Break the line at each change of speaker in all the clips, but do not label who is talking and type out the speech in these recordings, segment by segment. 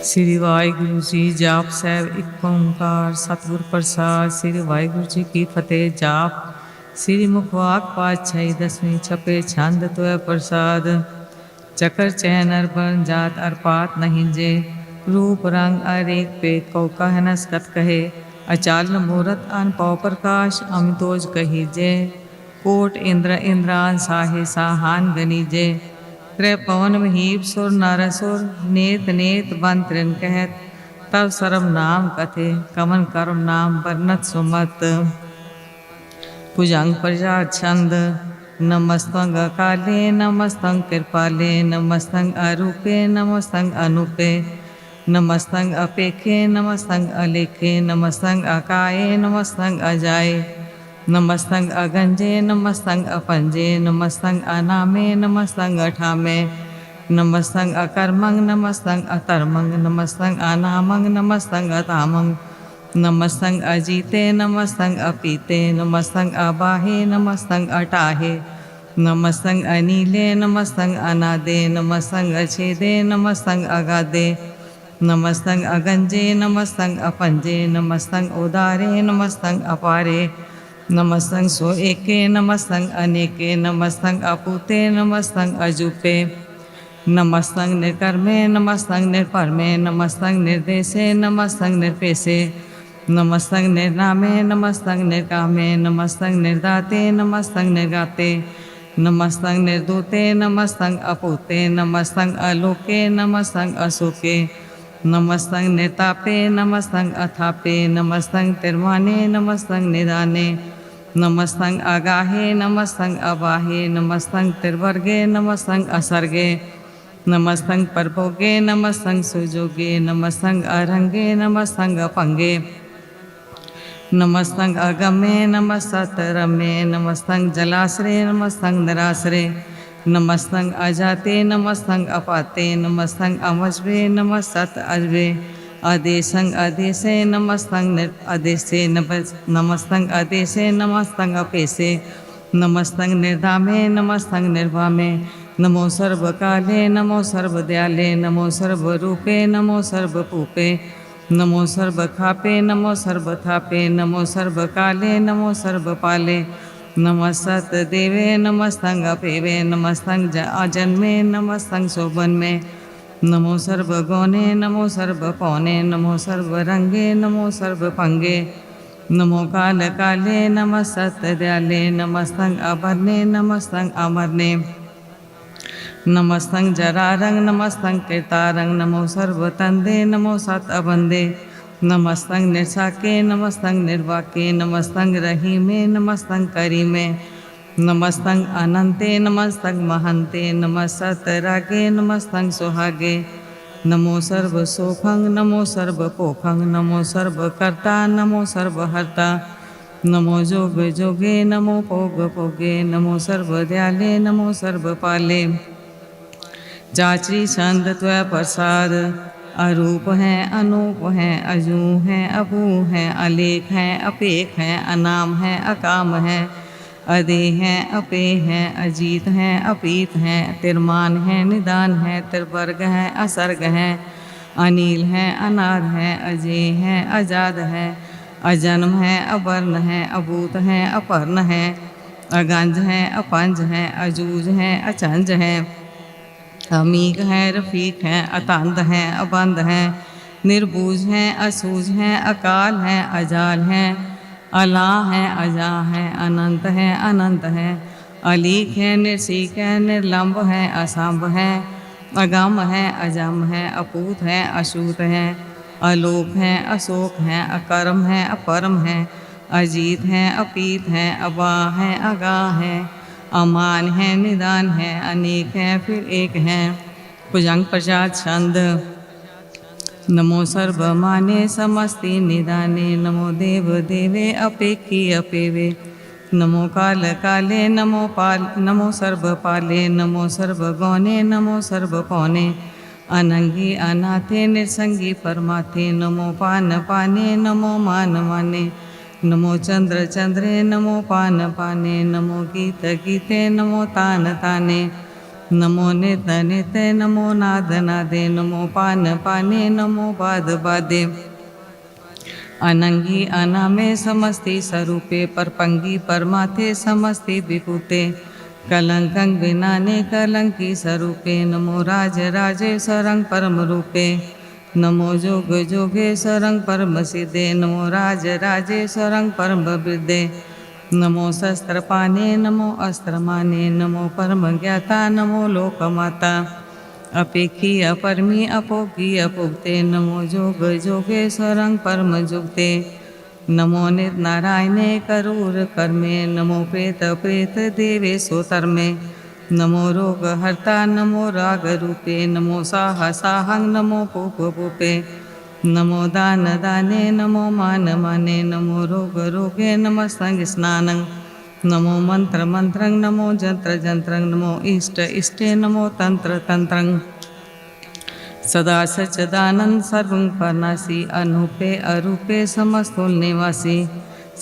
श्री वाहिगुरु जी। जाप साहब एक ओंकार सतगुर प्रसाद। श्री वाहिगुरु जी की फतेह। जाप श्री मुखवाक पातशाही दसवीं छपे छंद त्वय प्रसाद। चकर चैन अरबन जात अरपात नहीं जे, रूप रंग अरेक पे कौ कह न सकत कहे। अचाल मूरत अन पौ प्रकाश अमितोज कही जे, कोट इंद्र इंद्रान साहे साहान गनी जे। त्रै पवन महीप सुर नर सुर, नेत नेत बन त्रिन कहत। तब सर्व नाम कथे कमन कर्म नाम बरनत सुमत। भुजंग प्रजा छंद। नमस्तंग अकाले नमस्तंग कृपाले, नमस्तंग अरूपे नमस्तंग अनूपे। नमस्तंग अपेखे नमस्तंग अलेखे, नमस्तंग अकाये नमस्तंग अजाए। नमस्तंग अगंजे नमस्तंग अपंजे, नमस्तंग अनामे नमस्तंग अठामे। नमस्तंग अकर्मंग नमस्तंग अतर्मंग, नमस्तंग अनामंग नमस्तंग अतामंग। नमस्तंग अजीते नमस्तंग अपीते, नमस्तंग अबाहे नमस्तंग अटाहे। नमस्तंग अनीले नमस्तंग अनादे, नमस्तंग अछेदे नमस्तंग अगादे। नमस्तंग अगंजे नमस्तंग अपंजे, नमस्तंग उदारे नमस्तंग अपारे। नमस्तंग सो एके नमस्तंग अनेके, नमस्तंग अपूते नमस्तंग अजूपे। नमस्तंग निर्कर्मे नमस्तंग निर्परमे, नमस्तंग निर्देशे नमस्तंग निर्पेशे। नमस्तंग निर्नामे नमस्तंग निर्कामे, नमस्तंग निर्दाते नमस्तंग निर्गाते। नमस्तंग निर्दूते नमस्तंग अपूते, नमस्तंग अलोके नमस्तंग अशोके। नमस्तंग निर्तापे नमस्तंग अथापे, नमस्तंग तिरमाने नमस्तंग निदाने। नमस्तंग अगाहे नमस्तंग अबाहे, नमस्तंग तिर्वर्गे नमस्तंग असर्गे। नमस्तंग परभोगे नमस्तंग सुजोगे, नमस्तंग अरंगे नमस्तंग अपंगे। नमस्तंग अगमे नमस्तरमे, नमस्तंग जलाश्रे नमस्तंग निराश्रे। नमस्तंग अजाते नमस्तंग अपाते, नमस्तंग अमजबे नमस्तत अजबे। अदेशंग अदेशे नमस्तंग अदेशे, नमस्तंग अदेशे नमस्तंग अपेशे। नमस्तंग निर्धामे नमस्तंग निर्वामे। नमो सर्वकाले नमो सर्वदयाले, नमो सर्वरूपे नमो सर्वपूपे। नमो सर्वखापे नमो सर्वथापे, नमो सर्वकाले नमो सर्वपाले। नमस्तत देवे नमस्तंग अपेवे, नमस्तंग अजन्मे नमस्तंग शोभन्मे। नमो सर्वगौने नमो सर्वपौने, नमो सर्वरंगे नमो सर्वपंगे। नमो काल काले नमस्तत दयाले, नमस्तंग अभरने नमस्तंग अमरने। नमस्तंग जरारंग नमस्तंग कृतारंग, नमो सर्वतंदे नमो सत अबंदे। नमस्तंग निर्साके नमस्तंग निर्वाके, नमस्तंग रहीमे नमस्तंग करीमे। नमस्तंग अनंते नमस्तंग महंते, नमस्तत रागे नमस्तंग सुहागे। नमो सर्व सोखंग नमो सर्व पोखंग, नमो सर्व कर्ता नमो सर्वहर्ता। नमो जोग जोगे नमो पोग पोगे, नमो सर्व दयाले नमो सर्व पाले। चाचरी छंद त्वय प्रसाद। अरूप हैं अनूप हैं, अजू हैं अबू हैं, अलेख हैं अपेख हैं, अनाम हैं अकाम हैं। अदे हैं अपे हैं, अजीत हैं अपीत हैं, तिरमान हैं निदान हैं, तिरवर्ग हैं असर्ग हैं। अनील हैं अनाद हैं, अजय हैं अजाद हैं। अजन्म हैं अवर्ण हैं, अभूत हैं अपर्ण हैं। अगंज हैं अपंज हैं, अजूज हैं अचंज हैं। अमीक हैं रफीक हैं, अतंद हैं अबंद हैं। निर्बूझ हैं असूझ हैं, अकाल हैं अजाल हैं। अला हैं अजा हैं, अनंत हैं अनंत हैं। अलीक हैं निर्सीक हैं, निर्लंब हैं असंभ हैं। अगम हैं अजम हैं, अपूत हैं अशूत हैं। अलोक हैं अशोक हैं, अकर्म हैं अपरम हैं। अजीत हैं अपीत हैं, अबा हैं अगा हैं। अमान हैं निदान हैं, अनेक हैं फिर एक हैं। भुजंग प्रसाद छंद। नमो सर्वमाने समस्ति निदाने, नमो देव देवे अपेक्षी अपेवे। नमो काल काले नमो सर्वपाले, नमो सर्वगौने नमो सर्वपौने। अनंगी अनाथे निसंगी परमाथे, नमो पान पाने नमो मान माने। नमो चंद्र चंद्रे नमो पान पाने, नमो गीत गीते नमो तान ताने। नमो नित्य नित्य नमो नाद नादे नमो पान पाने नमो बाद बादे अनंगी अनामे समस्ति स्वरूपे परपंगी परमाथे समस्ति विभूते कलंकं विनाने कलंकी स्वरूपे नमो राज राजेश्वरं परम रूपे नमो जोग जोगेश्वरं परम सिद्धे नमो राज राजेश्वरं परम विद्ये नमो शस्त्रपाणे नमो अस्त्रमाने नमो परम ज्ञाता नमो लोकमाता अपेक्षी अपरमी अपोगी अपुक्ते नमो जोग जोगेश्वरं परम जुक्ते नमो नित नारायणे करूर कर्मे नमो प्रेत प्रेत देवे सोतर्मे नमो रोग हर्ता नमो राग रूपे नमो साह साहं नमो पुप पुपे नमो दान दाने नमो मान माने नमो रोग रोगे नमस्तंग स्नानं नमो मंत्र मंत्रं नमो जंत्र जंत्रं नमो इष्ट इष्टे नमो तंत्र तंत्रं सदा सच्चिदानंद सर्वं परनासी अनूपे अरूपे समस्तुल निवासी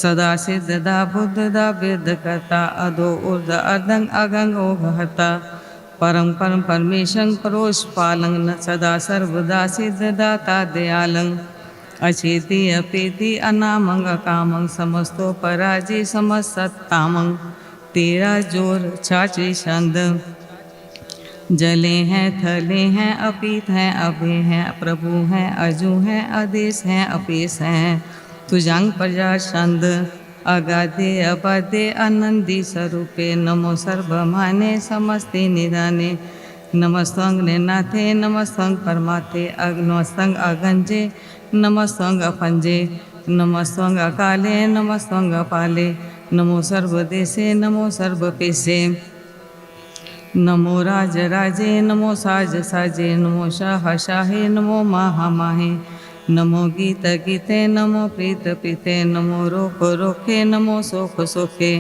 सदा सिद्धदा बुद्धदा वेद कर्ता अधो ऊर्ध अर्धं अगंग ओघहर्ता परम परम परमेशं परोष पालं न सदा सर्वदा सिद्धदाता दयालं अचेति अपेति अनामंग अकामं समस्तो पराजय समसत्तामं तेरा जोर चाची छंद जले हैं थले हैं अपीत हैं अभे हैं प्रभु हैं अजू हैं आदेश हैं अपेश हैं तुजंग प्रजा छंद अगाधे अबाधे आनंदी स्वरूपे नमो सर्वमाने समस्ते निदाने नमस्तंग निनाथे नमस्तंग परमाते अग्नोस्तंग अगंजे नमस्तंग अपंजे नमस्तंग अकाले नमस्तंग अपाले नमो सर्वदेशे नमो सर्वपेशे नमो राज राजे नमो साज साजे नमो शाह शाहे नमो माहा माहे नमो गीत गीते नमो प्रीत पीते नमो रोक रोके नमो सोख सोखे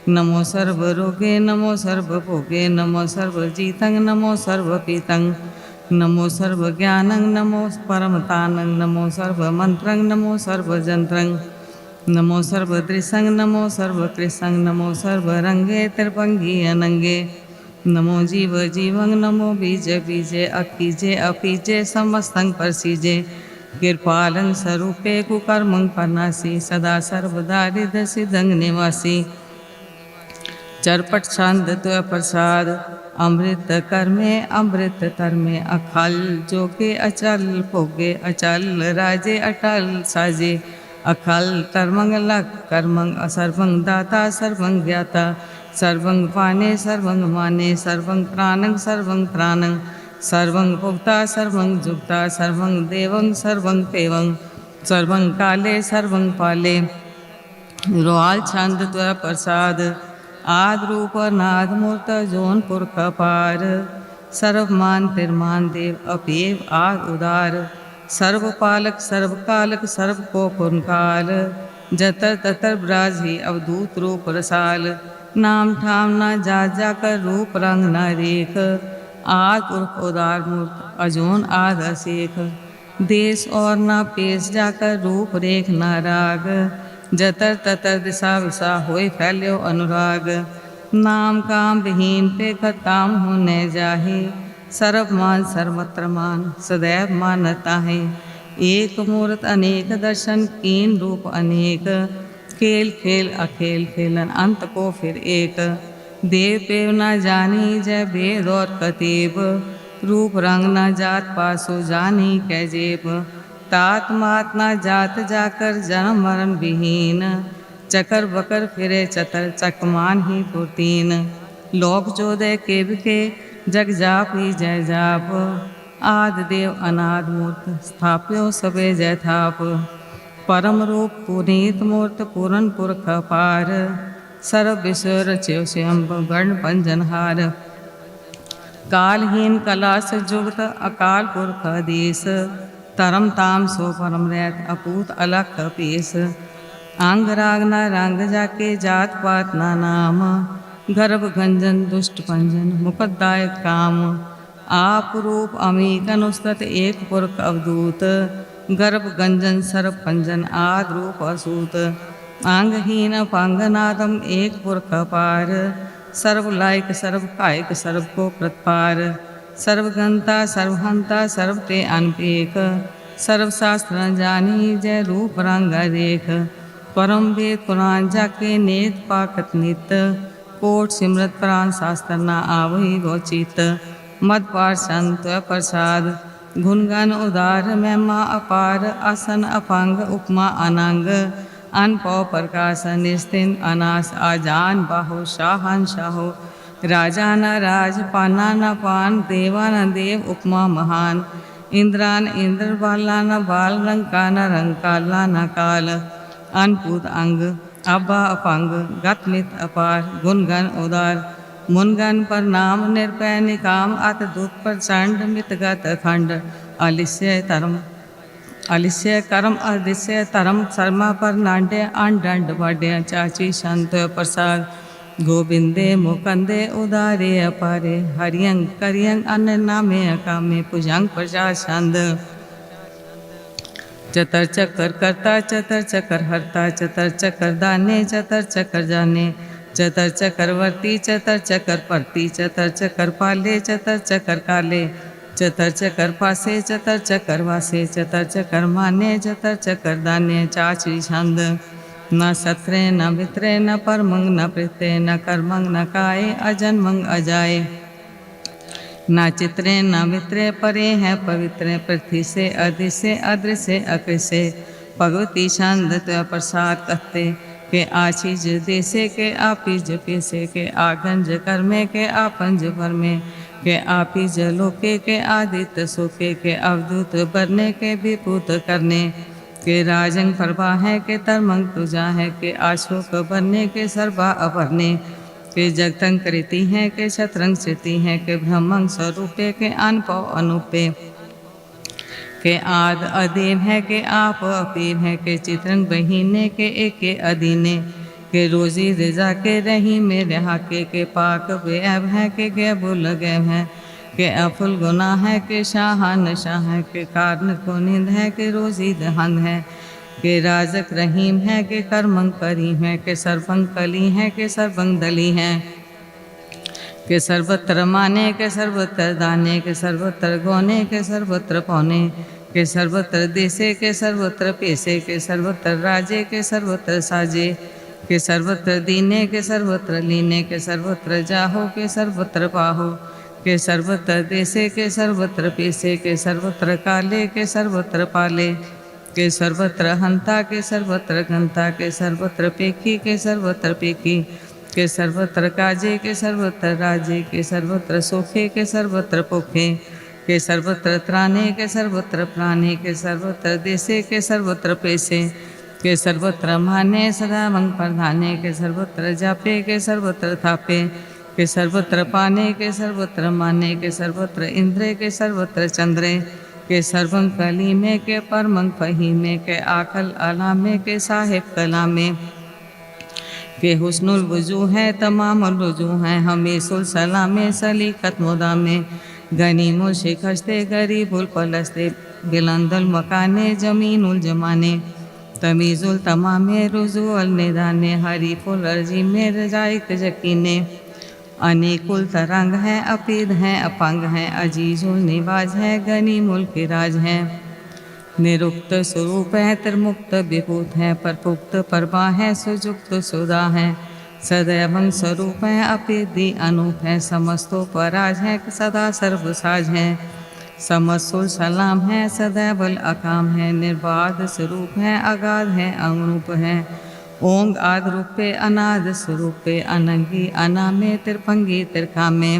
नमो सर्व रोगे नमो सर्व भोगे नमो सर्व जीतं नमो सर्व पीतं नमो सर्व ज्ञानं नमो परमतानं नमो सर्व मंत्रं नमो सर्व जंत्रं नमो सर्व दृशं नमो सर्व कृशं नमो सर्व रंगे त्रिभंगी अनंगे नमो जीव जीवं नमो बीज बीजे अकीजे अपीजे समस्तं परसीजे कृपालं स्वरूपे कुकर्मं परनासी सदा सर्वदा हृदय सिद्धं निवासी चरपट छंद त्व प्रसाद अमृत कर्मे अमृत तरमे अखल जोगे अचल भोगे अचल राजे अटल साजे अखल तरमंग लक कर्मंग असर्वं दाता सर्वं ज्ञाता सर्वं पाने सर्वं माने सर्वं प्राणं सर्वं प्राणं सर्वं भोक्ता सर्वं जुक्ता सर्वं देवं सर्वं पेवं सर्वं काले सर्वं पाले रोहाल छंद त्व प्रसाद आद रूप नाद मूर्त जौनपुर कपार सर्वमान तिरमान देव अपेव आद उदार सर्वपालक सर्वकालक सर्व को पुनकाल जतर ततर ब्राजी अवधूत रूप रसाल नाम ठाम न जा जाकर रूप रंग न रेख आद उर्फ उदार मूर्त अजोन आद असेख देश और न पेश जाकर रूप रेख न राग जतर ततर दिशा विशा होए फैल्यो अनुराग नाम काम विहीन पे काम होने जाहे सर्वमान सर्वत्र मान सदैव मानता है एक मूर्त अनेक दर्शन कीन रूप अनेक खेल खेल अखेल खेलन अंत को फिर एक देव पेव न जानी जय वेद और कतीब रूप रंग न जात पासो जानी कै जेब तात मात न जात जाकर जन्म मरण विहीन चकर बकर फिरे चतर चकमान ही पुरतीन लोक जोदय केव के जग जाप ही जय जाप आद देव अनाद मूर्त स्थाप्यो सबे जय थाप परम रूप पुनीत मूर्त पूरन पुरख पार सर्व विश्व रच्यो स्वयं गण पंजनहार कालहीन कलास जुगत अकाल पुरख देश तरम ताम सो परम रैत अपूत अलख पेश अंग राग न रंग जाके जात पात ना नाम गर्भ गंजन दुष्ट पंजन मुकदायक काम आप रूप अमीक अनुस्तत एक पुरख अवधूत गर्भ गंजन सर्व पंजन आद रूप असूत अंगहीन पांगनादम एक पुरख पार सर्व लायक सर्व कायक सर्व को प्रतिपार, सर्वगंता सर्वहंता सर्व ते अनपेक, सर्वशास्त्र जानी जय रूप रंग रेख, परम वेद पुराण जाके नेत पाकत नित, कोट सिमरत प्राण शास्त्र न आवही गोचित, मद पार संत प्रसाद गुणगान उदार महिमा अपार, आसन अपांग उपमा अनांग, अनपौ प्रकाश निस्तिन अनास, आजान बाहो शाहन शाहो, राजा न राज पाना न पान, देवा न देव उपमा महान, इंद्रान इंद्र बाला न बाल, रंका न रंकाला न काल, अनपूत अंग अब्बा अपंग, गतमित अपार गुणगन उदार, मुनगन पर नाम निरपय निकाम, अत दूत प्रचंड मितगत खंड, अलिस्य धर्म अलिस्य कर्म अदिस्य धर्म, शर्मा पर नाड्य अंडंड बढ़्य, चाची संत प्रसाद, गोविंदे मुकंदे उदारे अपारे, हरियंग करियंग अन्य नामे अकामे, पुजंग प्रजा छंद, चतर चक्कर करता चतर चक्कर हरता, चतर चक्कर दाने चतर चक्कर जाने, चतर चक्रवर्ती चतर चक्कर परती, चतर चक्कर पाले चतर चक्कर काले, चतर चक्कर पासे चतर चक्कर वासे, चतर चक्कर माने चतर चक्कर दाने, चाची छंद, न सत्रे न मित्रे न परमंग न प्रीते, न कर्मंग न काये अजन्मंग अजाए, न चित्रे न मित्रे परे हैं पवित्र, पृथ्वी से अधि से अद्र से अकृ से, भगवती छंद त्व प्रसाद कहते, के आशीज देसे के आपीज पेसे, के आगंज कर्मे के आपंज भरमे, के आपीज लोके के आदित्य सोके, के अवधूत बरने के विपूत करने, के राजंग प्रभा है के तरमंग तुजा है, के अशोक बनने के सर्वा अभरने, के जगतंग कृति हैं के शतरंग स्थिति हैं, के ब्रह्मंग स्वरूपे के अनपौ अनुपे, के आद अदेव है के आप अपेव है, के चित्रंग बहीने के एक अधीने, के रोजी रिजा के रही में रहा के पाक बेअब है के गे बुल गैब है, के अफुल गुना है के शाहान शाह है, के कारण को नींद है के रोजी दहंद है, के राजक रहीम है के कर्मंग करीम है, के सर्वंग कली है के सर्वंग दली है, के सर्वत्र माने के सर्वत्र दाने, के सर्वत्र गौने के सर्वत्र पौने, के सर्वत्र देसे के सर्वत्र पेसे, के सर्वत्र राजे के सर्वत्र साजे, के सर्वत्र दीने के सर्वत्र लीने, के सर्वत्र जाहो के सर्वत्र पाहो, के सर्वत्र देसे के सर्वत्र पेसे, के सर्वत्र काले के सर्वत्र पाले, के सर्वत्र हंता के सर्वत्र घंता, के सर्वत्र पेखी के सर्वत्र पेखी, के सर्वत्र काजे के सर्वत्र राजे, के सर्वत्र सोखे के सर्वत्र पोखे, के सर्वत्र त्राणे के सर्वत्र प्राणे, के सर्वत्र देसे के सर्वत्र पेसे, के सर्वत्र माने सदा मंग प्रधाने, के सर्वत्र जापे के सर्वत्र थापे, के सर्वत्र पाने के सर्वत्र माने, के सर्वत्र इंद्रे के सर्वत्र चंद्रे, के सर्वं कली में के परमंग फही में, के आखल अला में के साहिब कला में, के हुस्नुल वजू हैं तमाम रुजू हैं, हमें सुलसला में सलीकत मुदा में, गनीमुल शिखस्ते गरीबुल पलस्ते, बिलंदुल मकाने जमीनुल जमाने, तमीजुल तमामे रुजुअल निदाने, हरी फुल अर्जी में रजाइक यकीने, अनेकुल तरंग हैं अपीद हैं अपंग हैं, अजीजुल निवाज हैं गनीमुल के राज हैं, निरुक्त स्वरूप है त्रिमुक्त विभूत है, परपुक्त परवा है सुजुक्त सुधा है, सदैवं स्वरूप है अपेदी अनूप है, समस्तो पराज है सदा सर्वसाज है, समस्तुल सलाम है सदैवल अकाम है, निर्बाध स्वरूप है अगाध है अनुरूप है, ओंग आद रूपे अनाद स्वरूपे, अनंगी अनामे तिरपंगी तिरकामे,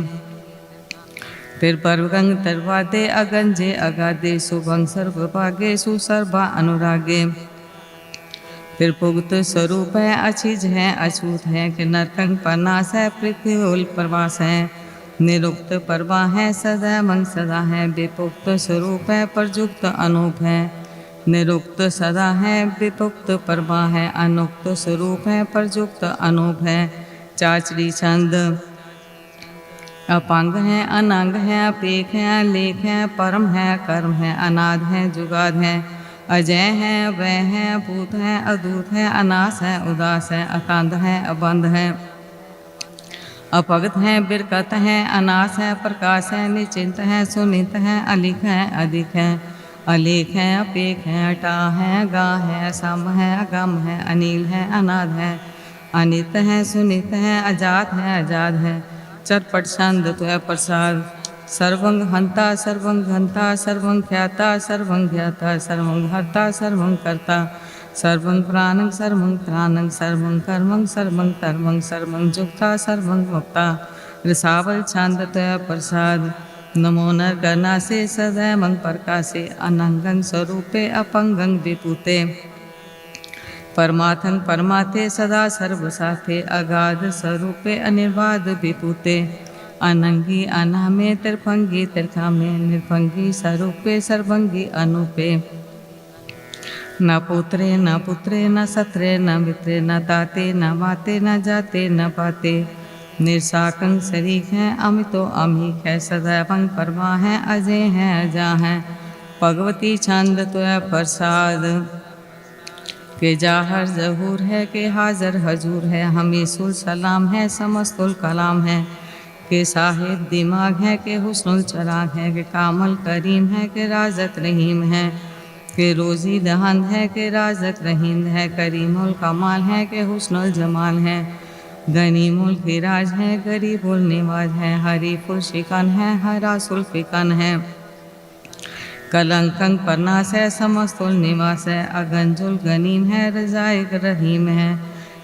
तिरपरगंग तरवादे अगंजे अगादे, सुभंग सर्वभागे सुसर्वा अनुरागे, तिरपुगत स्वरूप है अचिज है अछूत है, कि नरकंग परनाश है पृथ्वी उल प्रवास है, निरुक्त परवा है सदैवं सदा है, विपुक्त स्वरूप है परजुक्त अनूप है, निरुक्त सदा है विपुक्त परवा है, अनुक्त स्वरूप है परजुक्त अनूप है, चाचरी छंद, अपांग है अनांग है अपेख है लेख है, परम है कर्म है अनाद है जुगाद है, अजय है वह है अभूत है अदूत है, अनास है उदास है, अकांध है अबंध है, अपगत हैं, बिरकत हैं, अनास है, प्रकाश है, निश्चिंत है, सुनित है, अलिख है, अधिक है, अलेख है, अपेख है, अटा है, गा है, असम है, अगम है, अनिल है, अनाद है, अनित है, सुनित है, अजात है, आजाद है, चरपट छंद तो है प्रसाद। सर्वंग हंता सर्वंग घंता सर्वंग ख्याता सर्वंग ज्ञाता सर्वंग हर्ता सर्वंग कर्ता सर्वंग प्राणंग सर्वंग त्राणंग सर्वंग कर्मंग सर्वंग धर्मंग सर्वंग जुक्ता सर्वंग मुक्ता। रसावल छंद तो है प्रसाद। नमो नर गणा से सदैव मंग प्रकाशे अनंगं स्वरूपे अपंगं विपुते परमार्थं परमाथे सदा सर्वसाथे अगाध स्वरूपे अनिर्बाध विपुते अनंगी अनामे त्रिभंगी त्रिखामे निर्भंगी स्वरूपे सर्वंगी अनुपे न पुत्रे न पुत्रे न सत्रे न मित्रे न ताते न माते न जाते न पाते निर्साकं शरीक है अमितो अमीक है सदैवं परमा है अजय है अजा है। भगवती छंद तो है प्रसाद के जाहर जहूर है के हाजर हजूर है हमीसुल सलाम है समस्तुल कलाम है के साहिब दिमाग है के हुस्नुल चराग है के कामल करीम है के राजत रहीम है के रोज़ी दहंद है के राजत रहींद है करीमुल कमाल है के हुस्नुल जमाल है गनीमुल फिराज है गरीबुल निवाज है हरीफुल शिकन है हरासुल फिकन है कलंकं परनास है समस्तुल निवास है अगंजुल गनीम है रजाइक रहीम है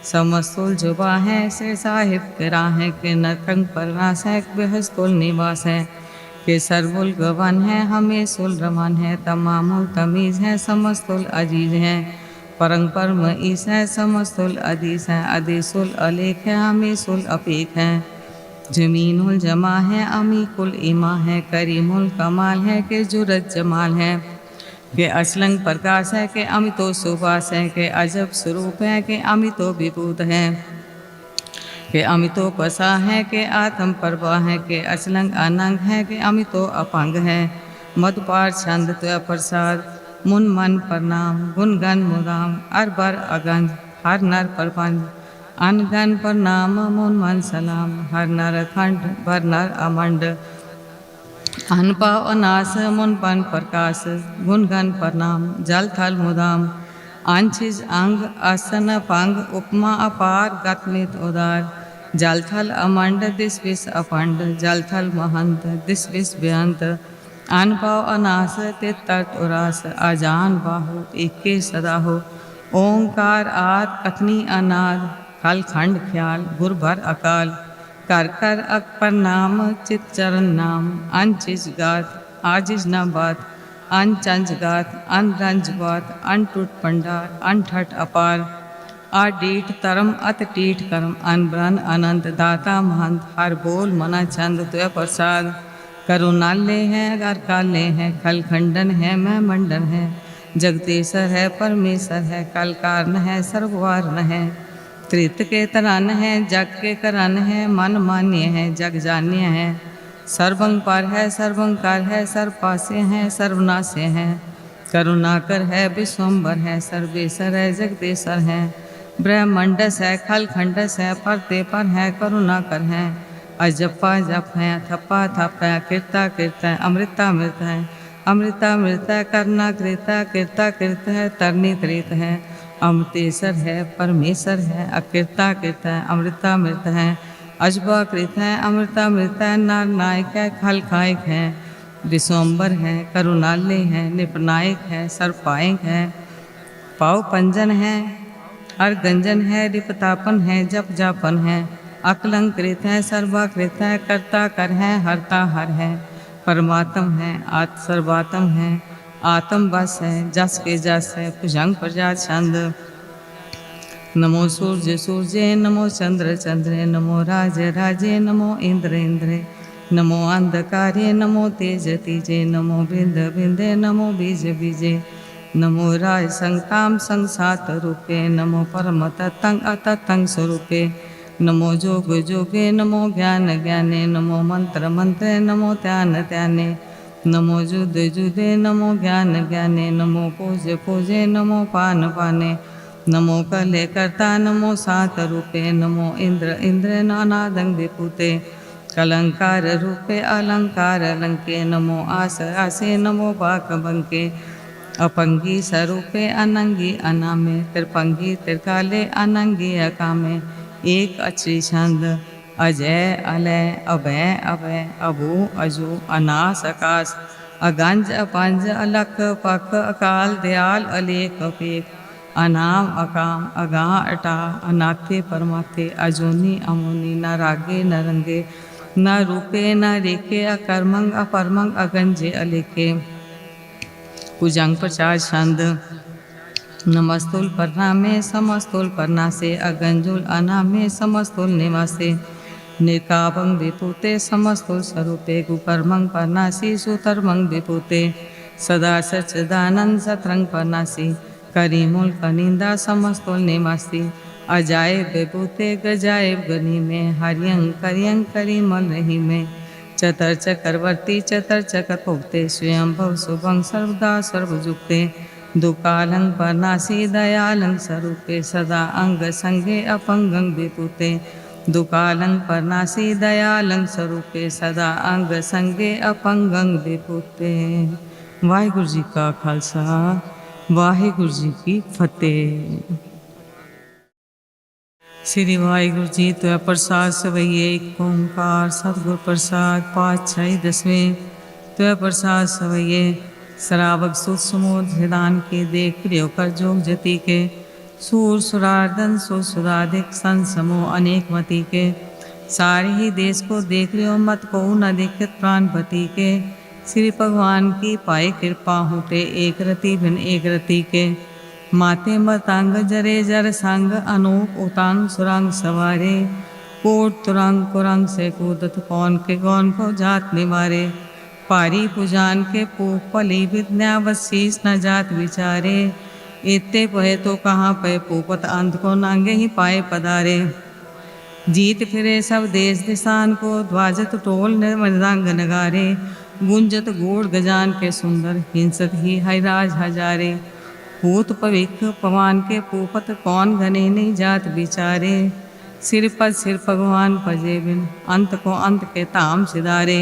समस्तुल जुबा है से साहिब किरा है के नरकंग परनास है बेहस्तुल निवास है के सरबुल गवन है हमेशुल रमन है तमामुल तमीज़ है समस्तुल अजीज है परंग परम ईस है समस्तुल अदीस है अदीसुल अलेख है हमेशुल अपेख है जमीनुल जमा है अमीकुल इमा है करीमुल कमाल है के जुरत जमाल है के असलंग प्रकाश है के अमितो सुबास है के अजब स्वरूप है के अमितो विभूत है के अमितो पसा है के आत्म परवा है के असलंग अनंग है के अमितो अपंग है। मधुपार छंद तो प्रसाद मुन मन प्रणाम गुणगन मुराम अरबर अगंज हर नर प्रपंच अनगन प्रणाम मुन मन सलाम हर नर खंड भर नर अमंड अनपाव अनास मुन पन प्रकाश गुणगन प्रणाम जल थल मुदाम अंचिज अंग आसन पंग उपमा अपार गतमित उदार जलथल अमंड दिस विस अफंड जलथल महंत दिस विस बेअंत अनपाव अनास तितर्त उरास अजान बाहु इक्के सदा हो ओंकार आद अखनी अनाद खल खंड ख्याल गुर भर अकाल कर कर अकपर नाम चित चरण नाम अनचिज गात आजिज न बात अनचंज गात अनरंज बात अनटूट पंडार अनठट अपार अडीठ तरम अतटीठ कर्म अनब्रन अनंत दाता महंत हर बोल मना छंद तुय प्रसाद करुणाल्य है अगर काले है खल खंडन है मैं मंडन है जगदीश्वर है परमेश्वर है कल कारण है सर्ववारण है त्रित के तरान है जग के करान है मन मान्य है जग जान्य है सर्वंग पर है सर्वंकार है सर्वपासे है सर्वनाशे है करुणाकर है विश्वम्बर है सर्वेश्वर है जगदीश्वर है ब्रह्मंडस है खल खंडस है परते पर है करुणाकर है अजपा जप है थप्पा थप है कीर्ता कीर्त है अमृता मृत है अमृता मृत है करना कृता कीर्ता कीर्त है तरनी त्रित है अमृतेश्वर है परमेश्वर है अकीर्ता कीर्त है अमृता मृत है अजबा कृत है अमृता मृत है नार नायक है खल खायक है विश्वम्बर है करुणालय है निपनायक है सर्पायक है पाव पंजन है अर्गंजन है रिपतापन है जप जापन है अकलंकृत है सर्वाकृत है कर्ता कर है हरता हर है परमात्म है आत्म सर्वात्म है आत्म बस है जस के जस है भुजंग प्रजा छंद नमो सूर्य सूर्य नमो चंद्र चंद्रे नमो राज राजे नमो इंद्र इंद्रे नमो अंधकारे नमो तेज तेजे नमो बिंद बिंदे नमो बीज बीजे नमो राज संताम संसात रूपे नमो परम तत्तंग अतत्तंग स्वरूपे नमो जोग जोगे नमो ज्ञान ज्ञाने नमो मंत्र मंत्रे नमो ध्यान ध्याने नमो जुद जुदे नमो ज्ञान ज्ञाने नमो पूज पूजे नमो पान पाने नमो कले कर्ता नमो सात रूपे नमो इंद्र इंद्र नानादं विपुते कलंकार रूपे अलंकार अलंके नमो आस आसे नमो बाक बंके अपंगी स्वरूपे अनंगी अनामे त्रिपंगी त्रिकाले अनंगी अकामे एक अक्षरी छंद अजय अलय अभय अभय अभू अजू अनास आकाश अगंज अपंज अलख पख अकाल दयाल अलेख अपेख अनाम अकाम अगा अटा अनाथे परमाथे अजोनी अमोनी न रागे न रंगे न रूपे न रेखे अकर्मंग अपरमंग अगंजे अलेखे पूजंग प्रचार छंद नमस्तुल परनामे समस्तुल परनासे अगंजुल अनामे समस्तुल निवासे निकापंग विपुते समस्तुल स्वरूपे कुकर्मंग परनासी सुतर्मंग विपुते सदा सच्चिदानंद सतरंग परनासी करीमुल कनिंदा समस्तुल निवासी अजायब विभूते गजायब गनी में हरियंग करियंग करीमल रही में चतर चक्रवर्ती चतर चक्र भुगते स्वयं भव शुभंग सर्वदा सर्वजुक्ते दुकालंग परनासी दयालंग स्वरूपे सदा अंग संगे अपंगंग विपुते दुकालंग परनासी दयालंग स्वरूपे सदा अंग संगे अपंगंग विपुते। वाहिगुरु जी का खालसा वाहिगुरु जी की फतेह। श्री वाहिगुरु जी तो प्रसाद सवैये एक ओंकार सतगुर प्रसाद पातशाही दसवें तो प्रसाद सवैये श्रावक सुत सुमोद हृदान के देख प्रियो कर जोग जति के सूर सुरार्दन सुराधिक सन समो अनेक मति के सारे ही देश को देख रहे हो मत को न देखत प्राणपति के श्री भगवान की पाए कृपा होते एक रति भिन एक रति के माते मतांग जरे जर संग अनूप उतांग सुरंग सवारे कोट तुरंग कुरंग से कूदत कौन के कौन को जात निवारे पारी पुजान के पूप पली विद्यावशीष न जात विचारे इतने पहे तो कहाँ पे पूपत अंत को नांगे ही पाए पधारे जीत फिरे सब देश दिशान को ध्वजत टोल मृदंग नगारे गुंजत गोड़ गजान के सुंदर हिंसत ही हरिराज हजारे भूत पविक पवान के पूपत कौन घने नहीं जात बिचारे सिर पर सिर भगवान पजे बिन अंत को अंत के ताम सिधारे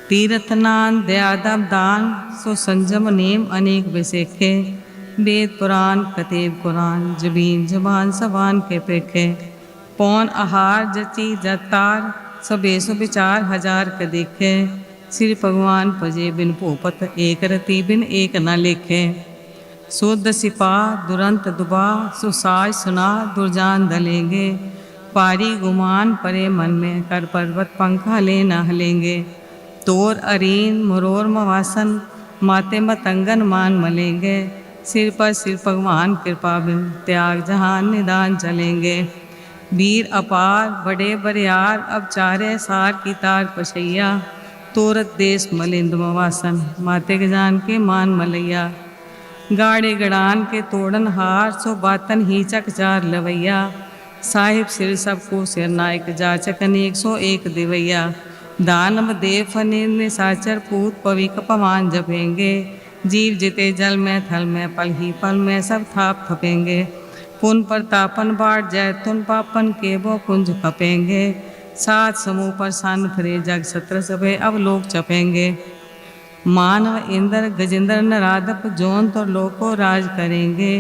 तीर्थनान दयादब दान सो संजम नेम अनेक विसेखे वेद पुराण कतेब कुरान जबीन जबान सबान के पेखे पौन आहार जची जतार सबेसो विचार हजार के देखे श्री भगवान पजे बिन पोपत एक रति बिन एक न लेखे शुद्ध सिपा दुरंत दुबा सुसाज सुना दुर्जान दलेंगे पारी गुमान परे मन में कर पर्वत पंखा ले न हलेंगे तोर अरीन मुरोर मवासन माते मतंगन मान मलेंगे सिर पर सिर भगवान कृपा बिन त्याग जहान निदान चलेंगे वीर अपार बड़े बरियार अब चारे सार की तार पशैया तोरत देश मलिंद मवासन माते गजान के मान मलैया गाड़े गड़ान के तोड़न हार सो बातन ही चक चार लवैया साहिब सिर सबको सिर नायक जाचक अनेक सो एक दिवैया दानव देव फनीर निशाचर पूत पविक पवान जपेंगे जीव जिते जल में थल में पल ही पल में सब थाप थपेंगे पुन प्रतापन बाट जैतुन पापन के वो कुंज खपेंगे सात समूह पर सान फिरे जग सत्र सभे अब लोग चपेंगे मानव इंद्र गजेंद्र नराधप जौन तो लोको राज करेंगे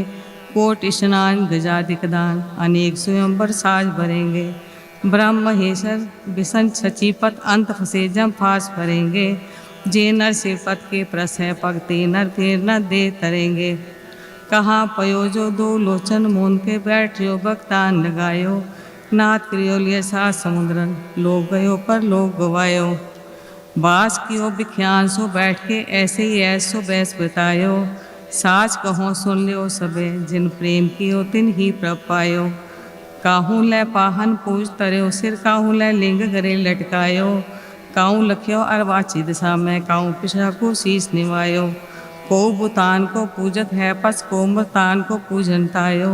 कोट स्नान गजाधिक दान अनेक स्वयंवर साज भरेंगे ब्रह्म महेश्वर विसन सचीपत अंत फसे जम फास भरेंगे जे नर सिरपत के प्रस है पगते नर फिर न दे तरेंगे कहाँ पयो जो दो लोचन मोन के बैठियो भक्तान लगायो नाथ क्रियोलिय सा समुद्रन लोग गयो पर लोग गवायो बास कियो बिख्यान सो बैठ के ऐसे ही ऐसो बैस बितायो साच कहो सुन लियो सबे जिन प्रेम कियो तिन ही प्रभ पायो काहू लै पाहन पूज तरयो सिर काहू लै लिंग गरे लटकायो काहू लख्यो अरवाची दिशा में काहू पिछा को शीस निवायो को बुतान को पूजत है पस को मृतान को पूजन तायो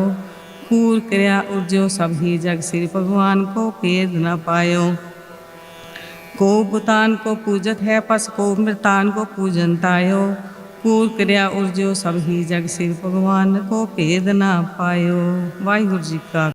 कूर क्रिया उर्जो सब ही जग श्री भगवान को पेद न पायो को बुतान को पूजत है पस को मृतान को पूजन तायो कूर क्रिया उर्जो सब ही जग सिर भगवान को भेद ना पायो। वाहिगुरु जी का